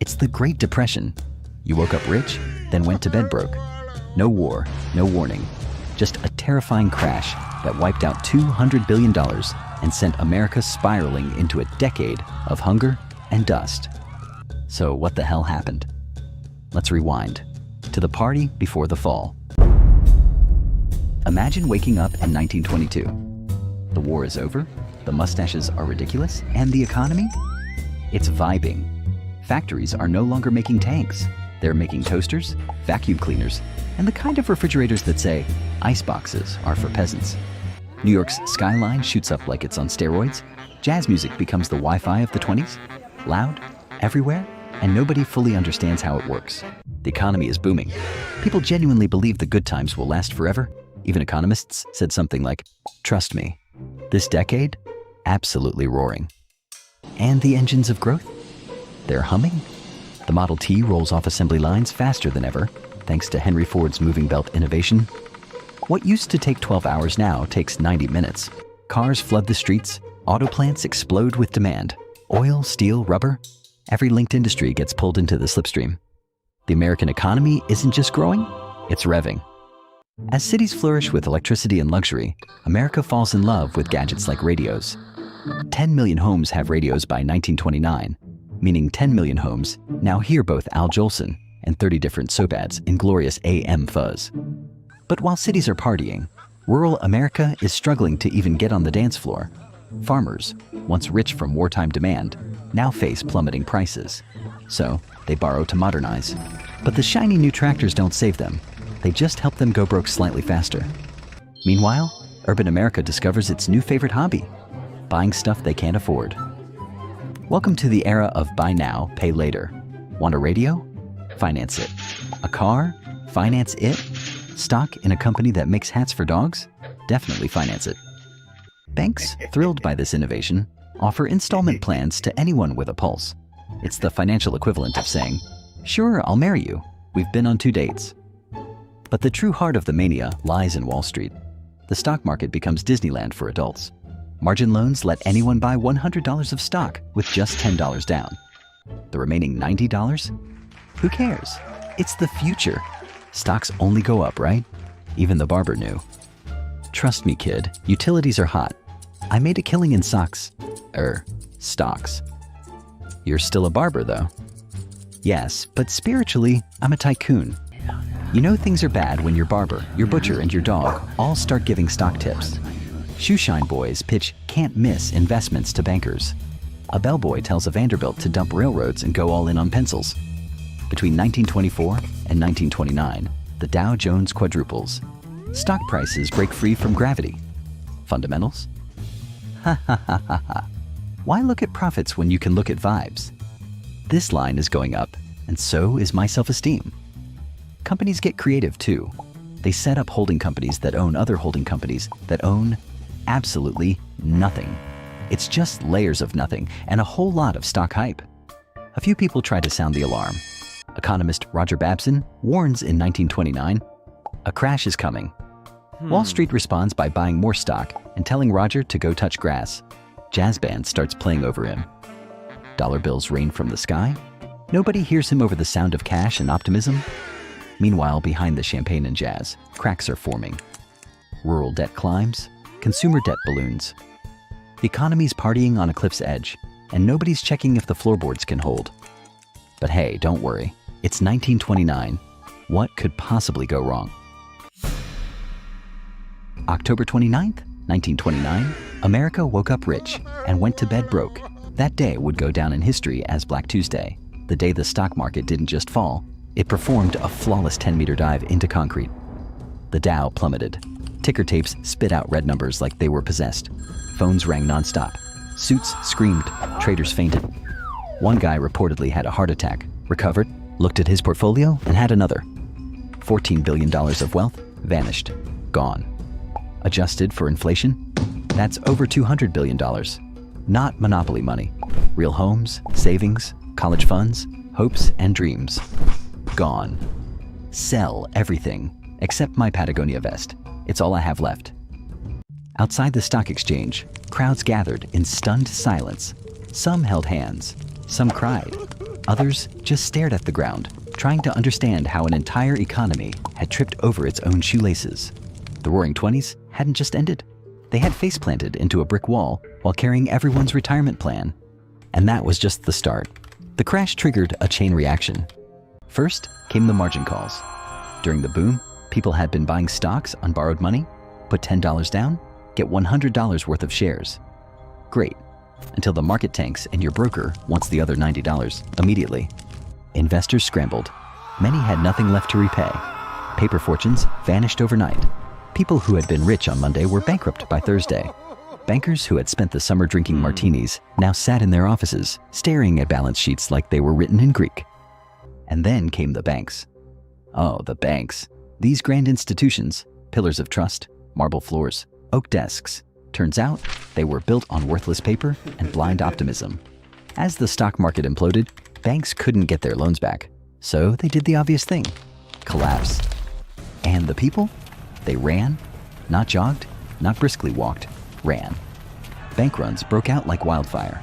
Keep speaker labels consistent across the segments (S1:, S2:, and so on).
S1: It's the Great Depression. You woke up rich, then went to bed broke. No war, no warning. Just a terrifying crash that wiped out $200 billion and sent America spiraling into a decade of hunger and dust. So what the hell happened? Let's rewind to the party before the fall. Imagine waking up in 1922. The war is over, the mustaches are ridiculous, and the economy? It's vibing. Factories are no longer making tanks. They're making toasters, vacuum cleaners, and the kind of refrigerators that say, ice boxes are for peasants. New York's skyline shoots up like it's on steroids. Jazz music becomes the Wi-Fi of the 20s. Loud, everywhere, and nobody fully understands how it works. The economy is booming. People genuinely believe the good times will last forever. Even economists said something like, trust me, this decade, absolutely roaring. And the engines of growth? They're humming. The Model T rolls off assembly lines faster than ever, thanks to Henry Ford's moving belt innovation. What used to take 12 hours now takes 90 minutes. Cars flood the streets, auto plants explode with demand. Oil, steel, rubber, every linked industry gets pulled into the slipstream. The American economy isn't just growing, it's revving. As cities flourish with electricity and luxury, America falls in love with gadgets like radios. 10 million homes have radios by 1929, meaning 10 million homes now hear both Al Jolson and 30 different soap ads in glorious AM fuzz. But while cities are partying, rural America is struggling to even get on the dance floor. Farmers, once rich from wartime demand, now face plummeting prices. So they borrow to modernize. But the shiny new tractors don't save them. They just help them go broke slightly faster. Meanwhile, urban America discovers its new favorite hobby, buying stuff they can't afford. Welcome to the era of buy now, pay later. Want a radio? Finance it. A car? Finance it. Stock in a company that makes hats for dogs? Definitely finance it. Banks, thrilled by this innovation, offer installment plans to anyone with a pulse. It's the financial equivalent of saying, sure, I'll marry you. We've been on 2 dates. But the true heart of the mania lies in Wall Street. The stock market becomes Disneyland for adults. Margin loans let anyone buy $100 of stock with just $10 down. The remaining $90? Who cares? It's the future. Stocks only go up, right? Even the barber knew. Trust me, kid, utilities are hot. I made a killing in stocks. You're still a barber, though. Yes, but spiritually, I'm a tycoon. You know things are bad when your barber, your butcher, and your dog all start giving stock tips. Shoeshine boys pitch can't-miss investments to bankers. A bellboy tells a Vanderbilt to dump railroads and go all in on pencils. Between 1924 and 1929, the Dow Jones quadruples. Stock prices break free from gravity. Fundamentals? Ha ha ha ha ha. Why look at profits when you can look at vibes? This line is going up, and so is my self-esteem. Companies get creative too. They set up holding companies that own other holding companies that own absolutely nothing. It's just layers of nothing and a whole lot of stock hype. A few people try to sound the alarm. Economist Roger Babson warns in 1929, a crash is coming. Wall Street responds by buying more stock and telling Roger to go touch grass. Jazz band starts playing over him. Dollar bills rain from the sky. Nobody hears him over the sound of cash and optimism. Meanwhile, behind the champagne and jazz, cracks are forming. Rural debt climbs, consumer debt balloons. The economy's partying on a cliff's edge, and nobody's checking if the floorboards can hold. But hey, don't worry, it's 1929. What could possibly go wrong? October 29th, 1929, America woke up rich and went to bed broke. That day would go down in history as Black Tuesday, the day the stock market didn't just fall, it performed a flawless 10-meter dive into concrete. The Dow plummeted. Ticker tapes spit out red numbers like they were possessed. Phones rang nonstop. Suits screamed. Traders fainted. One guy reportedly had a heart attack, recovered, looked at his portfolio, and had another. $14 billion of wealth vanished. Gone. Adjusted for inflation, that's over $200 billion. Not monopoly money. Real homes, savings, college funds, hopes, and dreams. Gone. Sell everything, except my Patagonia vest. It's all I have left. Outside the stock exchange, crowds gathered in stunned silence. Some held hands, some cried. Others just stared at the ground, trying to understand how an entire economy had tripped over its own shoelaces. The Roaring Twenties hadn't just ended. They had face planted into a brick wall while carrying everyone's retirement plan. And that was just the start. The crash triggered a chain reaction. First came the margin calls. During the boom, people had been buying stocks on borrowed money, put $10 down, get $100 worth of shares. Great, until the market tanks and your broker wants the other $90 immediately. Investors scrambled. Many had nothing left to repay. Paper fortunes vanished overnight. People who had been rich on Monday were bankrupt by Thursday. Bankers who had spent the summer drinking martinis now sat in their offices, staring at balance sheets like they were written in Greek. And then came the banks. Oh, the banks. These grand institutions, pillars of trust, marble floors, oak desks. Turns out, they were built on worthless paper and blind optimism. As the stock market imploded, banks couldn't get their loans back. So they did the obvious thing: collapse. And the people? They ran, not jogged, not briskly walked, ran. Bank runs broke out like wildfire.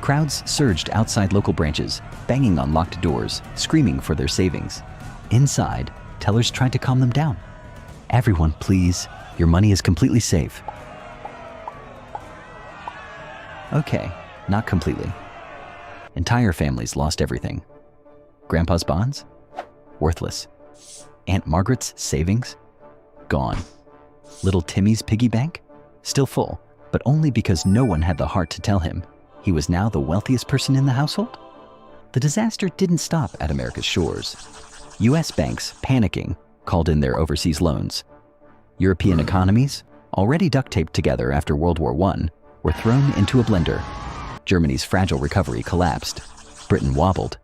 S1: Crowds surged outside local branches, banging on locked doors, screaming for their savings. Inside, tellers tried to calm them down. Everyone, please, your money is completely safe. Okay, not completely. Entire families lost everything. Grandpa's bonds? Worthless. Aunt Margaret's savings? Gone. Little Timmy's piggy bank? Still full, but only because no one had the heart to tell him he was now the wealthiest person in the household? The disaster didn't stop at America's shores. U.S. banks, panicking, called in their overseas loans. European economies, already duct-taped together after World War I, were thrown into a blender. Germany's fragile recovery collapsed. Britain wobbled.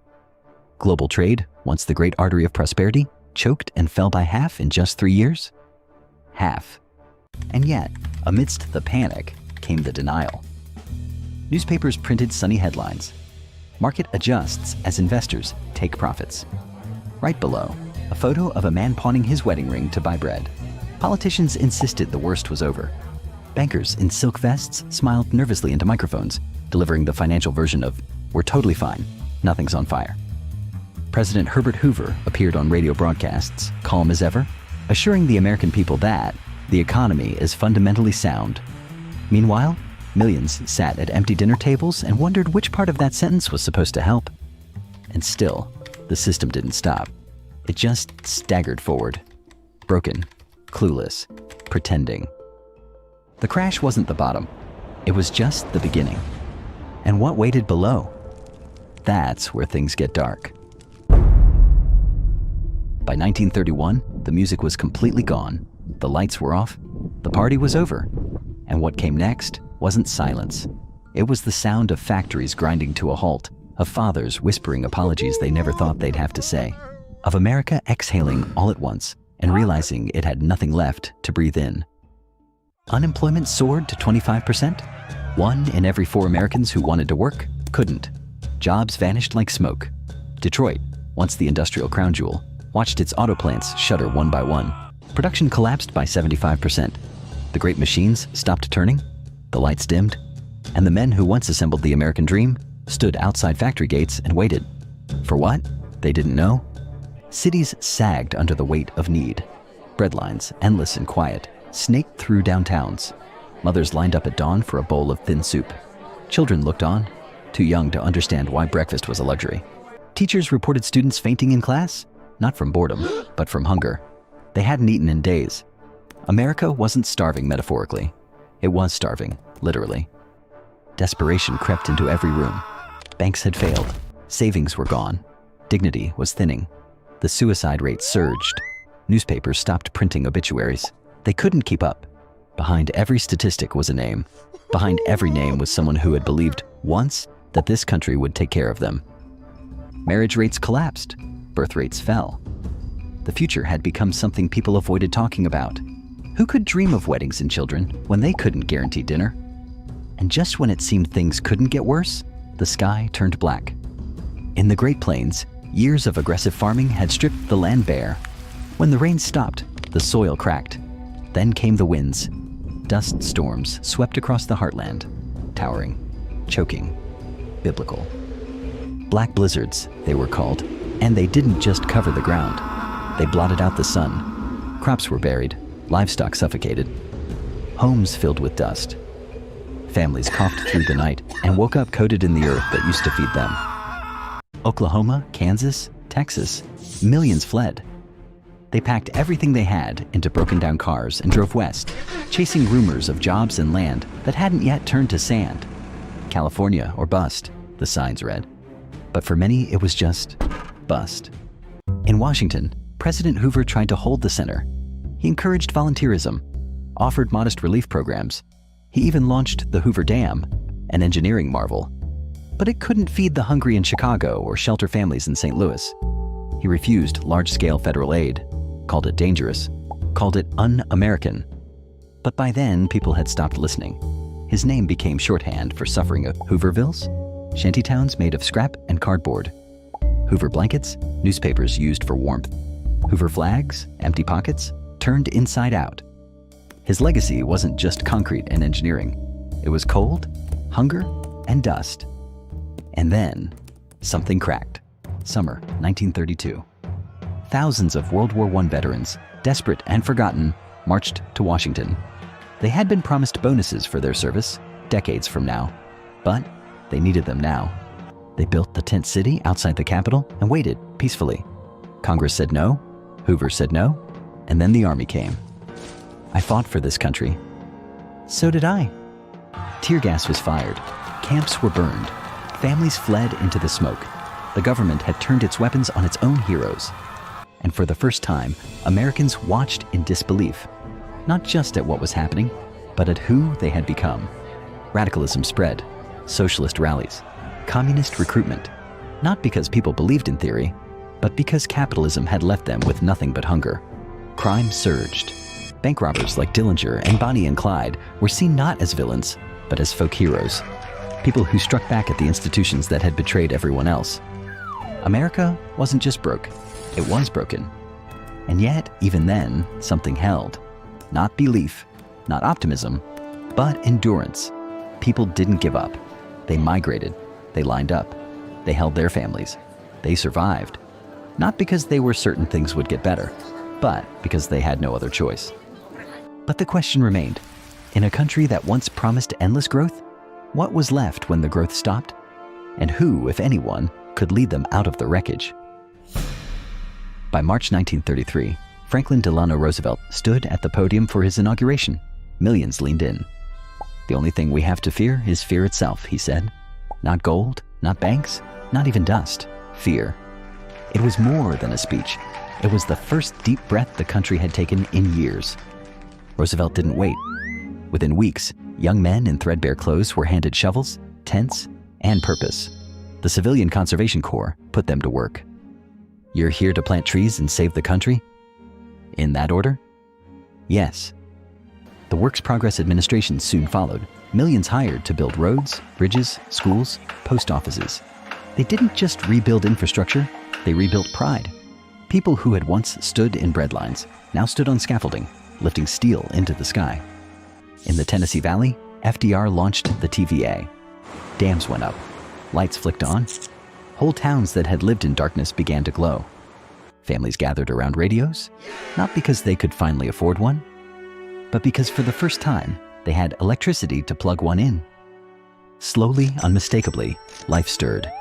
S1: Global trade, once the great artery of prosperity, choked and fell by half in just 3 years. Half. And yet, amidst the panic came the denial. Newspapers printed sunny headlines. Market adjusts as investors take profits. Right below, a photo of a man pawning his wedding ring to buy bread. Politicians insisted the worst was over. Bankers in silk vests smiled nervously into microphones, delivering the financial version of, "We're totally fine, nothing's on fire." President Herbert Hoover appeared on radio broadcasts, calm as ever, assuring the American people that the economy is fundamentally sound. Meanwhile, millions sat at empty dinner tables and wondered which part of that sentence was supposed to help. And still, the system didn't stop. It just staggered forward. Broken, clueless, pretending. The crash wasn't the bottom. It was just the beginning. And what waited below? That's where things get dark. By 1931, the music was completely gone. The lights were off. The party was over. And what came next wasn't silence. It was the sound of factories grinding to a halt, of fathers whispering apologies they never thought they'd have to say, of America exhaling all at once and realizing it had nothing left to breathe in. Unemployment soared to 25%. 1 in every 4 Americans who wanted to work couldn't. Jobs vanished like smoke. Detroit, once the industrial crown jewel, watched its auto plants shutter one by one. Production collapsed by 75%. The great machines stopped turning, the lights dimmed, and the men who once assembled the American dream stood outside factory gates and waited. For what? They didn't know. Cities sagged under the weight of need. Breadlines, endless and quiet, snaked through downtowns. Mothers lined up at dawn for a bowl of thin soup. Children looked on, too young to understand why breakfast was a luxury. Teachers reported students fainting in class, not from boredom, but from hunger. They hadn't eaten in days. America wasn't starving metaphorically. It was starving, literally. Desperation crept into every room. Banks had failed. Savings were gone. Dignity was thinning. The suicide rate surged. Newspapers stopped printing obituaries. They couldn't keep up. Behind every statistic was a name. Behind every name was someone who had believed once that this country would take care of them. Marriage rates collapsed. Birth rates fell. The future had become something people avoided talking about. Who could dream of weddings and children when they couldn't guarantee dinner? And just when it seemed things couldn't get worse, the sky turned black. In the Great Plains, years of aggressive farming had stripped the land bare. When the rain stopped, the soil cracked. Then came the winds. Dust storms swept across the heartland, towering, choking, biblical. Black blizzards, they were called, and they didn't just cover the ground. They blotted out the sun. Crops were buried, livestock suffocated, homes filled with dust. Families coughed through the night and woke up coated in the earth that used to feed them. Oklahoma, Kansas, Texas, millions fled. They packed everything they had into broken-down cars and drove west, chasing rumors of jobs and land that hadn't yet turned to sand. California or bust, the signs read. But for many, it was just bust. In Washington, President Hoover tried to hold the center. He encouraged volunteerism, offered modest relief programs. He even launched the Hoover Dam, an engineering marvel. But it couldn't feed the hungry in Chicago or shelter families in St. Louis. He refused large-scale federal aid, called it dangerous, called it un-American. But by then, people had stopped listening. His name became shorthand for suffering of Hoovervilles, shantytowns made of scrap and cardboard. Hoover blankets, newspapers used for warmth. Hoover flags, empty pockets, turned inside out. His legacy wasn't just concrete and engineering. It was cold, hunger, and dust. And then, something cracked. Summer 1932. Thousands of World War I veterans, desperate and forgotten, marched to Washington. They had been promised bonuses for their service decades from now, but they needed them now. They built the tent city outside the Capitol and waited peacefully. Congress said no, Hoover said no, and then the army came. I fought for this country. So did I. Tear gas was fired. Camps were burned. Families fled into the smoke. The government had turned its weapons on its own heroes. And for the first time, Americans watched in disbelief, not just at what was happening, but at who they had become. Radicalism spread, socialist rallies, communist recruitment, not because people believed in theory, but because capitalism had left them with nothing but hunger. Crime surged. Bank robbers like Dillinger and Bonnie and Clyde were seen not as villains, but as folk heroes, people who struck back at the institutions that had betrayed everyone else. America wasn't just broke, it was broken. And yet, even then, something held. Not belief, not optimism, but endurance. People didn't give up. They migrated, they lined up, they held their families, they survived. Not because they were certain things would get better, but because they had no other choice. But the question remained, in a country that once promised endless growth, what was left when the growth stopped? And who, if anyone, could lead them out of the wreckage? By March 1933, Franklin Delano Roosevelt stood at the podium for his inauguration. Millions leaned in. The only thing we have to fear is fear itself, he said. Not gold, not banks, not even dust. Fear. It was more than a speech. It was the first deep breath the country had taken in years. Roosevelt didn't wait. Within weeks, young men in threadbare clothes were handed shovels, tents, and purpose. The Civilian Conservation Corps put them to work. You're here to plant trees and save the country? In that order? Yes. The Works Progress Administration soon followed. Millions hired to build roads, bridges, schools, post offices. They didn't just rebuild infrastructure, they rebuilt pride. People who had once stood in breadlines now stood on scaffolding, lifting steel into the sky. In the Tennessee Valley, FDR launched the TVA. Dams went up, lights flicked on. Whole towns that had lived in darkness began to glow. Families gathered around radios, not because they could finally afford one, but because for the first time, they had electricity to plug one in. Slowly, unmistakably, life stirred.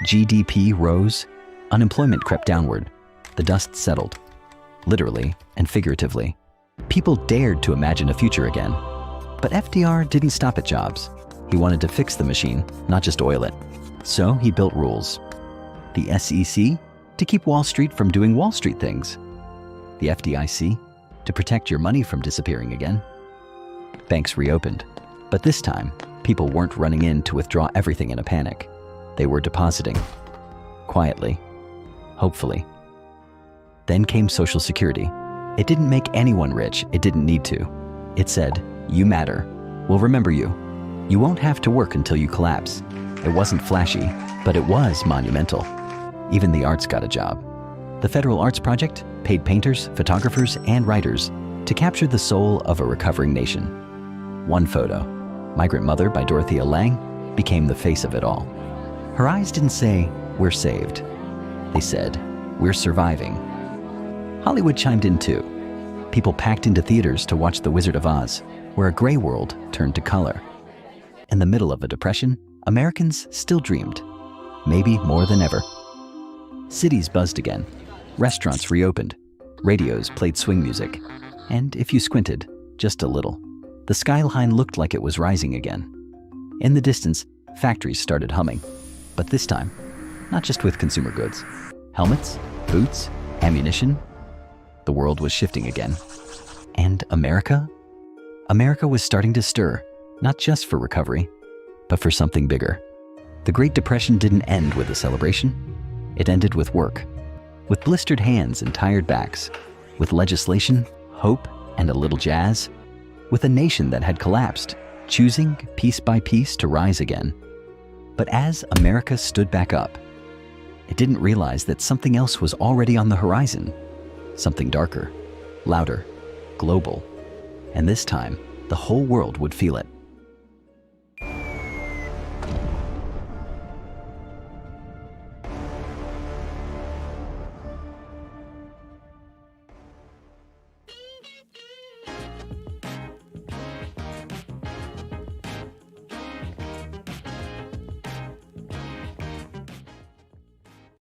S1: GDP rose, unemployment crept downward, the dust settled, literally and figuratively. People dared to imagine a future again. But FDR didn't stop at jobs. He wanted to fix the machine, not just oil it. So he built rules. The SEC, to keep Wall Street from doing Wall Street things. The FDIC, to protect your money from disappearing again. Banks reopened, but this time, people weren't running in to withdraw everything in a panic. They were depositing. Quietly. Hopefully. Then came Social Security. It didn't make anyone rich. It didn't need to. It said, you matter. We'll remember you. You won't have to work until you collapse. It wasn't flashy, but it was monumental. Even the arts got a job. The Federal Arts Project paid painters, photographers, and writers to capture the soul of a recovering nation. One photo, Migrant Mother by Dorothea Lange, became the face of it all. Her eyes didn't say, we're saved. They said, we're surviving. Hollywood chimed in too. People packed into theaters to watch The Wizard of Oz, where a gray world turned to color. In the middle of a depression, Americans still dreamed, maybe more than ever. Cities buzzed again, restaurants reopened, radios played swing music, and if you squinted, just a little, the skyline looked like it was rising again. In the distance, factories started humming, but this time, not just with consumer goods. Helmets, boots, ammunition. The world was shifting again. And America? America was starting to stir, not just for recovery, but for something bigger. The Great Depression didn't end with a celebration. It ended with work, with blistered hands and tired backs, with legislation, hope, and a little jazz, with a nation that had collapsed, choosing piece by piece to rise again. But as America stood back up, it didn't realize that something else was already on the horizon, something darker, louder, global, and this time, the whole world would feel it.